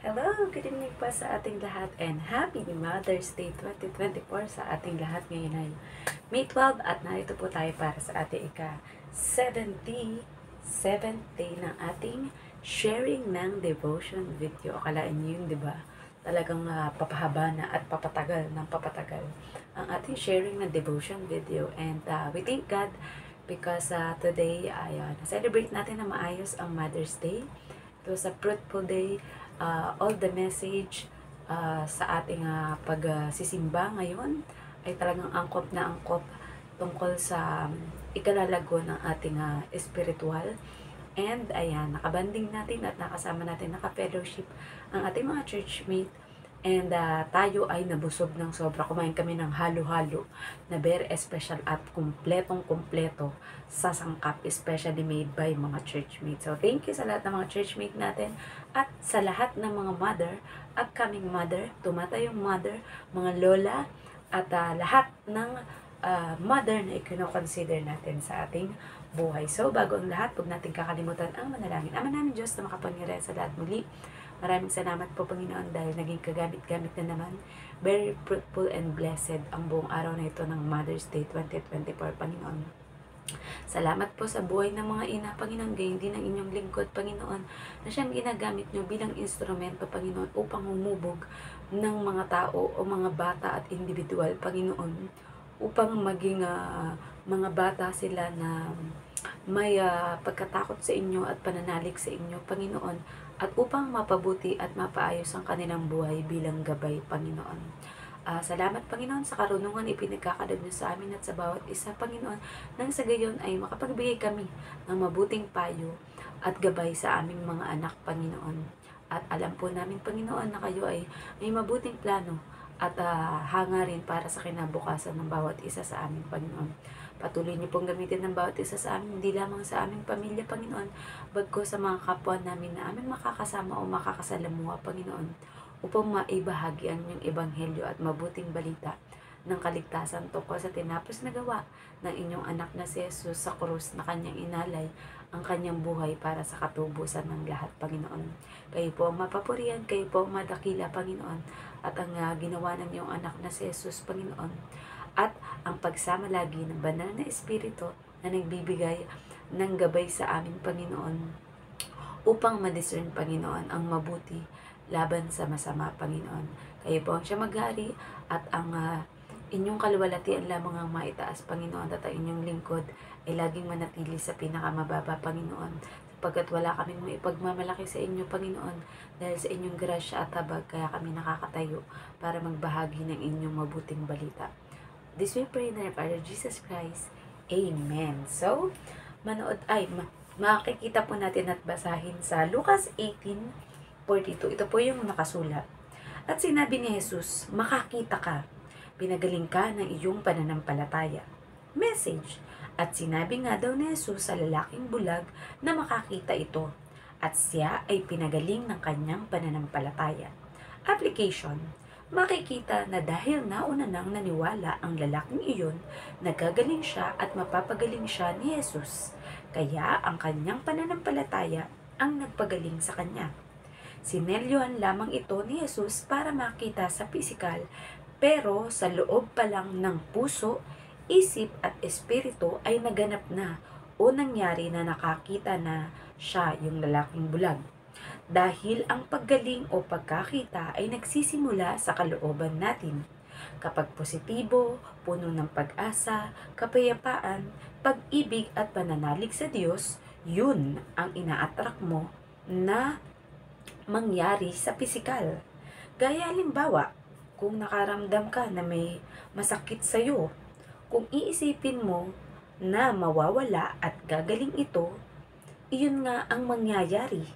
Hello! Good evening po sa ating lahat and Happy Mother's Day 2024 sa ating lahat. Ngayon ay May 12 at narito po tayo para sa ating ika-77th day ng ating sharing ng devotion video. Akalain niyo yun, di ba? Talagang papahaba na at papatagal ng papatagal ang ating sharing ng devotion video. And we thank God because today ay na-celebrate natin na maayos ang Mother's Day. It was a fruitful day. All the message sa ating pagsisimba ngayon ay talagang angkop na angkop tungkol sa ikalalago ng ating espiritual. And ayan, nakabanding natin at nakasama natin, naka-fellowship ang ating mga churchmate. And tayo ay nabusog ng sobra. Kumain kami ng halo-halo na very special at kumpletong-kumpleto sa sangkap, especially made by mga churchmates. So, thank you sa lahat ng mga churchmate natin at sa lahat ng mga mother, upcoming mother, tumatayong mother, mga lola, at lahat ng mother na i-consider natin sa ating buhay. So, bago ang lahat, huwag natin kakalimutan ang manalangin. Ama namin Diyos na makapangyarihan sa lahat muli. Maraming salamat po, Panginoon, dahil naging kagamit-gamit na naman. Very fruitful and blessed ang buong araw na ito ng Mother's Day 2024, Panginoon. Salamat po sa buhay ng mga ina, Panginoon, gayon din ang inyong lingkod, Panginoon, na siyang ginagamit nyo bilang instrumento, Panginoon, upang humubog ng mga tao o mga bata at individual, Panginoon, upang maging mga bata sila na may pagkatakot sa inyo at pananalig sa inyo, Panginoon, at upang mapabuti at mapaayos ang kanilang buhay bilang gabay, Panginoon. Salamat, Panginoon, sa karunungan ipinagkakaloob niyo sa amin at sa bawat isa, Panginoon, nang sa gayon ay makapagbigay kami ng mabuting payo at gabay sa aming mga anak, Panginoon. At alam po namin, Panginoon, na kayo ay may mabuting plano at hangarin para sa kinabukasan ng bawat isa sa amin, Panginoon. Patuloy niyo pong gamitin ng bawat isa sa amin, hindi lamang sa aming pamilya, Panginoon, bagkus sa mga kapwa namin na aming makakasama o makakasalamuha, Panginoon, upang maibahagi ang inyong ebanghelyo at mabuting balita ng kaligtasan tungkol sa tinapos na gawa ng inyong anak na si Jesus sa krus na kanyang inalay ang kanyang buhay para sa katubusan ng lahat, Panginoon. Kayo po ang mapapurihan, kayo po ang madakila, Panginoon, at ang ginawa ng iyong anak na si Jesus, Panginoon, at ang pagsama lagi ng banal na Espiritu na nagbibigay ng gabay sa amin, Panginoon, upang ma-discern, Panginoon, ang mabuti laban sa masama, Panginoon. Kayo po ang siya mag-hari at ang inyong kaluwalhatian lamang ang maitaas, Panginoon, at ang inyong lingkod ay laging manatili sa pinakamababa, Panginoon, sapagkat wala kaming maipagmamalaki sa inyo, Panginoon, dahil sa inyong grasya at habag, kaya kami nakakatayo para magbahagi ng inyong mabuting balita. This we pray in the name of our Lord Jesus Christ. Amen. So, makikita po natin at basahin sa Lucas 18:42. Ito po yung nakasulat. At sinabi ni Jesus, makakita ka, pinagaling ka ng iyong pananampalataya. Message. At sinabi nga daw ni Jesus sa lalaking bulag na makakita ito, at siya ay pinagaling ng kanyang pananampalataya. Application. Makikita na dahil nauna nang naniwala ang lalaking iyon, nagagaling siya at mapapagaling siya ni Jesus. Kaya ang kanyang pananampalataya ang nagpagaling sa kanya. Sinelyohan lamang ito ni Jesus para makita sa pisikal, pero sa loob pa lang ng puso, isip at espiritu ay naganap na o nangyari na nakakita na siya, yung lalaking bulag. Dahil ang paggaling o pagkakita ay nagsisimula sa kalooban natin. Kapag positibo, puno ng pag-asa, kapayapaan, pag-ibig at pananalig sa Diyos, yun ang ina-attract mo na mangyari sa pisikal. Gaya halimbawa, kung nakaramdam ka na may masakit sa'yo, kung iisipin mo na mawawala at gagaling ito, iyon nga ang mangyayari.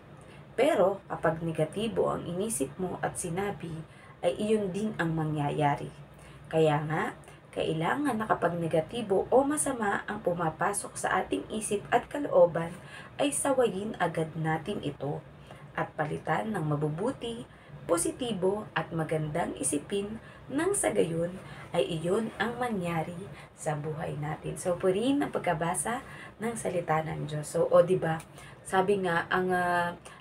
Pero kapag negatibo ang inisip mo at sinabi, ay iyon din ang mangyayari. Kaya nga, kailangan na kapag negatibo o masama ang pumapasok sa ating isip at kalooban, ay sawayin agad natin ito at palitan ng mabubuti, positibo at magandang isipin nang sa gayon ay iyon ang mangyari sa buhay natin. So, purihin ang pagkabasa ng salita ng Diyos. So, diba, sabi nga, ang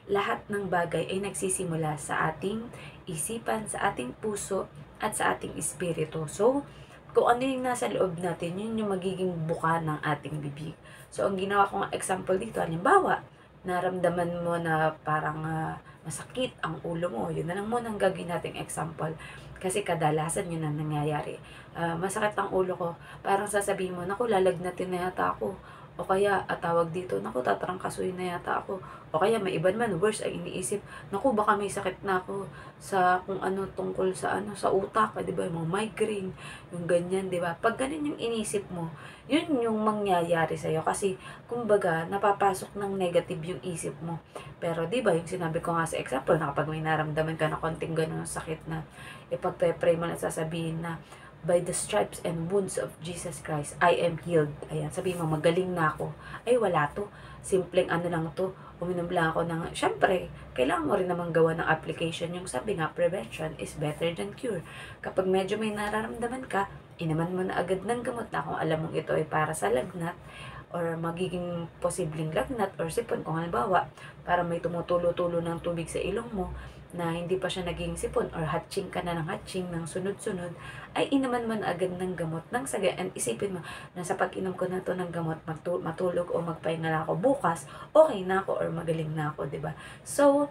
lahat ng bagay ay nagsisimula sa ating isipan, sa ating puso, at sa ating espiritu. So, kung ano yung nasa loob natin, yun yung magiging buka ng ating bibig. So, ang ginawa kong example dito, halimbawa, naramdaman mo na parang masakit ang ulo mo, yun na lang muna ang gagawin nating example. Kasi kadalasan yun ang nangyayari. Masakit ang ulo ko, parang sasabihin mo, naku, lalagnatin na yata ako. O kaya, tawag dito, naku, tatrangkasuhin na yata ako. O kaya, may iba naman, worse ay iniisip, naku, baka may sakit na ako sa kung ano tungkol sa ano, sa utak, di ba, yung mga migraine, yung ganyan, di ba? Pag ganun yung inisip mo, yun yung mangyayari sa'yo. Kasi, kumbaga, napapasok ng negative yung isip mo. Pero, di ba, yung sinabi ko nga sa example, na kapag may naramdaman ka na konting ganun sakit na, ipagpe-pray mo na sasabihin na, by the stripes and wounds of Jesus Christ, I am healed. Ayan, sabihin mo, magaling na ako. Ay, wala to. Simpleng ano lang to. Uminom lang ako ng, syempre, kailangan mo rin naman gawa ng application. Yung sabi nga, prevention is better than cure. Kapag medyo may nararamdaman ka, inaman mo na agad ng gamot na kung alam mong ito ay para sa lagnat or magiging posibleng lagnat or sipon. Kung halimbawa, para may tumutulo-tulo ng tubig sa ilong mo, na hindi pa siya naging sipon or hatching ka na ng hatching ng sunod-sunod, ay inaman man agad ng gamot ng saga. And isipin mo na sa pag-inom ko na to ng gamot, matulog o magpahinga na ako bukas, okay na ako or magaling na ako, di ba? So,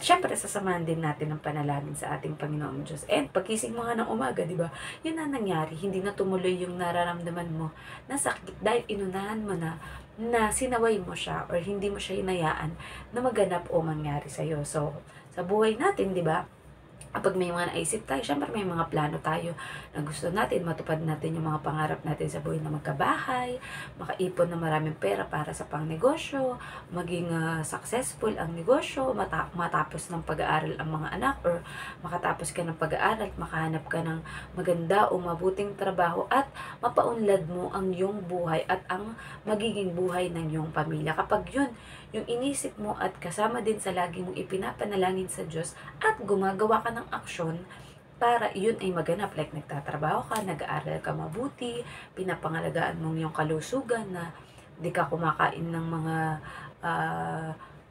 syempre sasamahan din natin ng panalangin sa ating Panginoong Diyos. And pagkising mo nga ng umaga, di ba? Yun na nangyari, hindi na tumuloy yung nararamdaman mo na sakit dahil inunahan mo na sinaway mo siya or hindi mo siya hinayaan na maganap o mangyari sa'yo. So, sa buhay natin, di ba? Kapag may mga naisip tayo, syempre may mga plano tayo na gusto natin, matupad natin yung mga pangarap natin sa buhay na magkabahay, makaipon na maraming pera para sa pangnegosyo, maging successful ang negosyo, matapos ng pag-aaral ang mga anak, or makatapos ka ng pag-aaral, makahanap ka ng maganda o mabuting trabaho, at mapaunlad mo ang iyong buhay at ang magiging buhay ng iyong pamilya. Kapag yun, yung inisip mo at kasama din sa lagi mong ipinapanalangin sa Diyos at gumagawa ka ng aksyon para yun ay maganap. Like nagtatrabaho ka, nag-aaral ka mabuti, pinapangalagaan mong yung kalusugan na di ka kumakain ng mga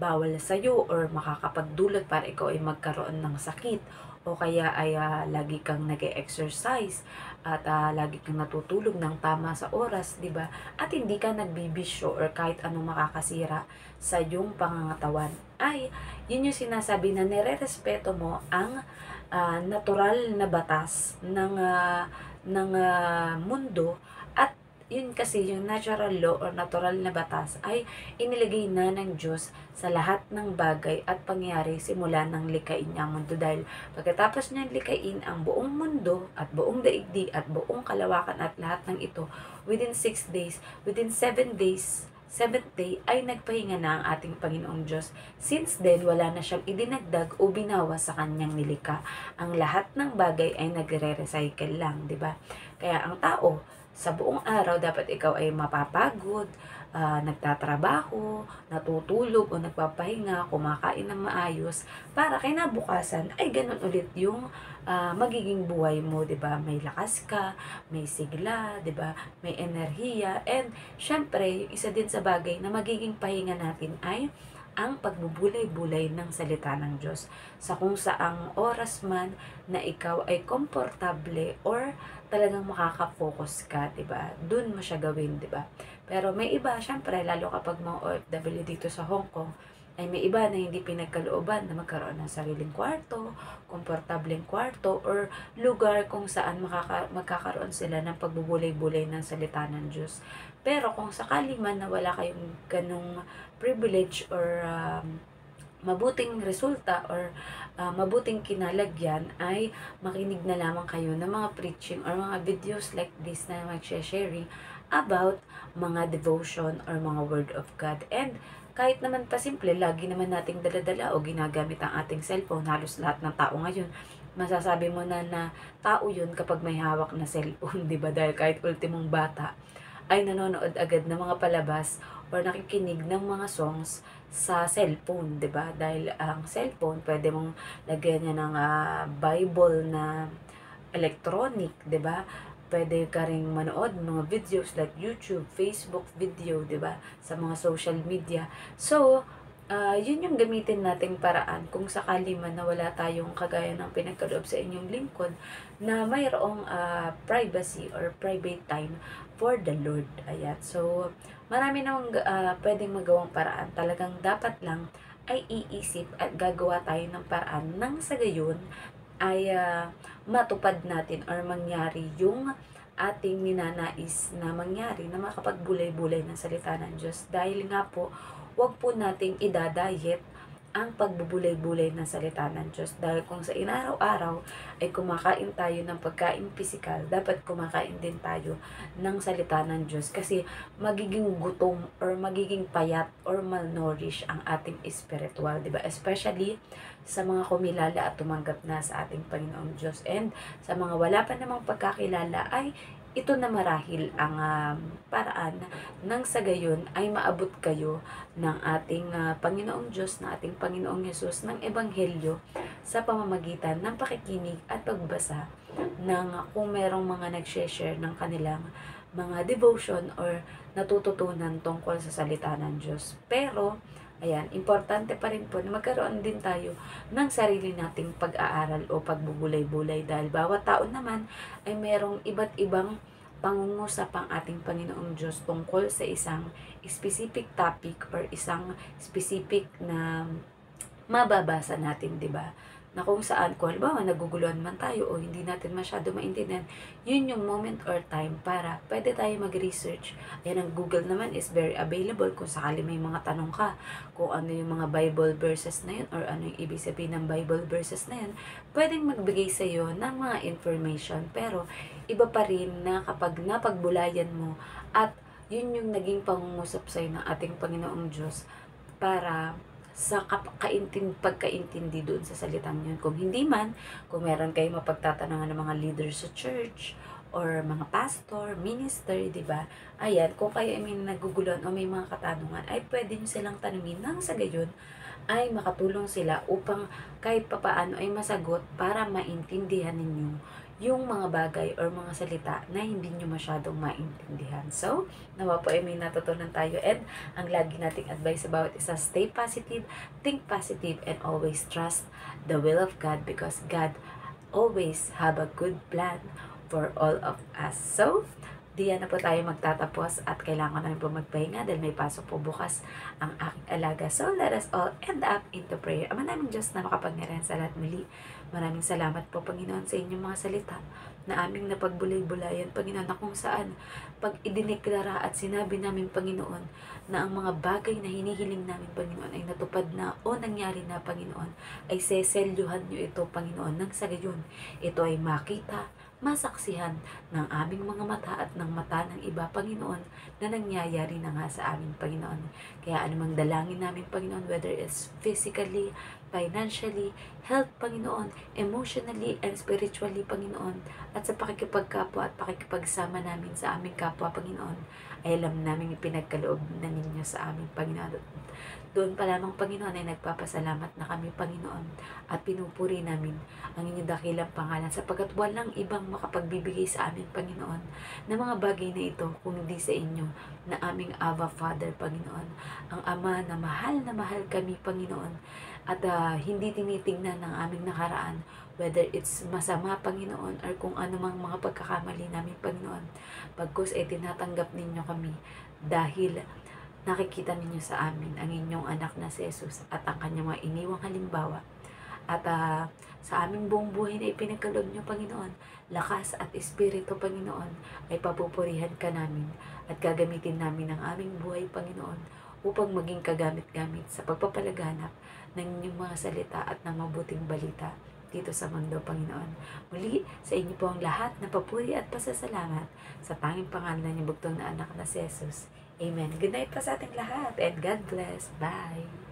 bawal sa'yo or makakapagdulot para ikaw ay magkaroon ng sakit. O kaya ay lagi kang nag-exercise at lagi kang natutulog ng tama sa oras, di ba? At hindi ka nagbibisyo or kahit anong makakasira sa iyong pangangatawan. Ay, yun yung sinasabi na nire-respeto mo ang natural na batas ng mundo. At yun kasi yung natural law or natural na batas ay inilagay na ng Diyos sa lahat ng bagay at pangyayari simula ng likain niya ang mundo. Dahil pagkatapos niyang likain ang buong mundo at buong daigdig at buong kalawakan at lahat ng ito, within 6 days, within 7 days, 7th day ay nagpahinga na ang ating Panginoong Diyos. Since then, wala na siyang idinagdag o binawas sa kanyang nilikha. Ang lahat ng bagay ay nagre-recycle lang, di ba? Kaya ang tao, sa buong araw, dapat ikaw ay mapapagod, nagtatrabaho, natutulog o nagpapahinga, kumakain ng maayos, para kinabukasan ay ganun ulit yung magiging buhay mo, 'di ba? May lakas ka, may sigla, 'di ba? May enerhiya, and syempre, isa din sa bagay na magiging pahinga natin ay ang pagbubulay-bulay ng salita ng Diyos sa kung saang oras man na ikaw ay komportable or talagang makaka-focus ka, 'di ba? Doon mo siya gawin, 'di ba? Pero may iba, syempre, lalo kapag mga OFW dito sa Hong Kong, ay may iba na hindi pinagkalooban na magkaroon ng sariling kwarto, komportableng kwarto, or lugar kung saan magkakaroon sila ng pagbubulay-bulay ng salita ng Diyos. Pero kung sakali man na wala kayong ganong privilege or mabuting resulta or mabuting kinalagyan, ay makinig na lamang kayo ng mga preaching or mga videos like this na mag-sharing about mga devotion or mga word of God. And kahit naman pa simple, lagi naman nating daladala o ginagamit ang ating cellphone. Halos lahat ng tao ngayon, masasabi mo na tao yun kapag may hawak na cellphone, di ba? Dahil kahit ultimong bata ay nanonood agad ng mga palabas or nakikinig ng mga songs sa cellphone, di ba? Dahil ang cellphone, pwede mong lagyan niya ng Bible na electronic, di ba? Pwede ka ring manood ng mga videos like YouTube, Facebook video, di ba? Sa mga social media. So, yun yung gamitin nating paraan kung sakali man na wala tayong kagaya ng pinagkaloob sa inyong lingkod na mayroong privacy or private time for the Lord. Ayan. So, marami namang pwedeng magawang paraan. Talagang dapat lang ay iisip at gagawa tayo ng paraan nang sa gayon ay matupad natin or mangyari yung ating ninanais na mangyari na makapagbulay-bulay ng salita ng Diyos. Dahil nga po, wag po nating idadayet ang pagbubulay-bulay ng salita ng Diyos. Dahil kung sa inaraw-araw ay kumakain tayo ng pagkain pisikal, dapat kumakain din tayo ng salita ng Diyos. Kasi magiging gutom or magiging payat or malnourished ang ating spiritual, di ba? Especially sa mga kumilala at tumanggap na sa ating Panginoong Diyos. And sa mga wala pa namang pagkakilala ay ito na marahil ang paraan nang sa gayon ay maabot kayo ng ating Panginoong Diyos, ng ating Panginoong Yesus, ng Ebanghelyo sa pamamagitan ng pakikinig at pagbasa ng kung merong mga nag-share ng kanilang mga devotion or natututunan tungkol sa salita ng Diyos. Pero, ayan, importante pa rin po na magkaroon din tayo ng sarili nating pag-aaral o pagbubulay-bulay dahil bawat tao naman ay merong iba't ibang pangungusap ang ating Panginoong Diyos tungkol sa isang specific topic or isang specific na mababasa natin, di ba? Na kung saan, kung halimbawa, naguguluhan man tayo o hindi natin masyado maintindihan, yun yung moment or time para pwede tayo mag-research. Ayan, ang Google naman is very available kung sakali may mga tanong ka, kung ano yung mga Bible verses na yun or ano yung ibig sabihin ng Bible verses na yun, pwedeng magbigay sa iyo ng mga information. Pero, iba pa rin na kapag napagbulayan mo at yun yung naging pangungusap sa'yo ng ating Panginoong Diyos para sa pagkaintindi doon sa salitang yun. Kung hindi man, kung meron kayong mapagtatanungan ng mga leaders sa church, or mga pastor, minister, di ba? Ayan, kung kayo ay may naguguluhan o may mga katanungan, ay pwede nyo silang tanungin nang sa gayon ay makatulong sila upang kahit papaano ay masagot para maintindihan ninyo yung mga bagay or mga salita na hindi nyo masyadong maintindihan. So, nawa po ay may natutunan tayo and ang lagi nating advice sa bawat isa, stay positive, think positive, and always trust the will of God because God always have a good plan for all of us. So, diyan na po tayo magtatapos at kailangan namin po magpahinga dahil may pasok po bukas ang aking alaga. So, let us all end up into prayer. Ama naming Diyos na makapangyarihan sa lahat muli. Maraming salamat po, Panginoon, sa inyong mga salita na aming napagbulay-bulayan, Panginoon, na kung saan pag idineklara at sinabi namin, Panginoon, na ang mga bagay na hinihiling namin, Panginoon, ay natupad na o nangyari na, Panginoon, ay seselyuhan nyo ito, Panginoon, nang sa gayon, ito ay makita, masaksihan ng aming mga mata at ng mata ng iba, Panginoon, na nangyayari na nga sa aming, Panginoon. Kaya anumang dalangin namin, Panginoon, whether it's physically, financially, health, Panginoon, emotionally, and spiritually, Panginoon, at sa pakikipagkapwa at pakikipagsama namin sa aming kapwa, Panginoon, ay alam namin ipinagkaloob na ninyo sa aming, Panginoon. Doon pa lamang, Panginoon, ay nagpapasalamat na kami, Panginoon, at pinupuri namin ang inyong dakilang pangalan sapagkat walang ibang makapagbibigay sa amin, Panginoon, na mga bagay na ito kung hindi sa inyo na aming Abba Father, Panginoon. Ang Ama na mahal kami, Panginoon, at hindi tinitingnan ng aming nakaraan, whether it's masama, Panginoon, or kung anumang mga pagkakamali namin, Panginoon. Pagkus ay tinatanggap ninyo kami dahil nakikita ninyo sa amin ang inyong anak na si Jesus at ang kanyang mga iniwang halimbawa. At sa aming buong buhay na ipinagkaloob nyo, Panginoon, lakas at espiritu, Panginoon, ay papupurihan ka namin at gagamitin namin ang aming buhay, Panginoon, upang maging kagamit-gamit sa pagpapalaganap ng inyong mga salita at ng mabuting balita dito sa mundo, Panginoon. Muli, sa inyo po ang lahat na papuri at pasasalamat sa tanging pangalan ng bugtong na anak na si Jesus. Amen. Good night pa sa ating lahat and God bless. Bye!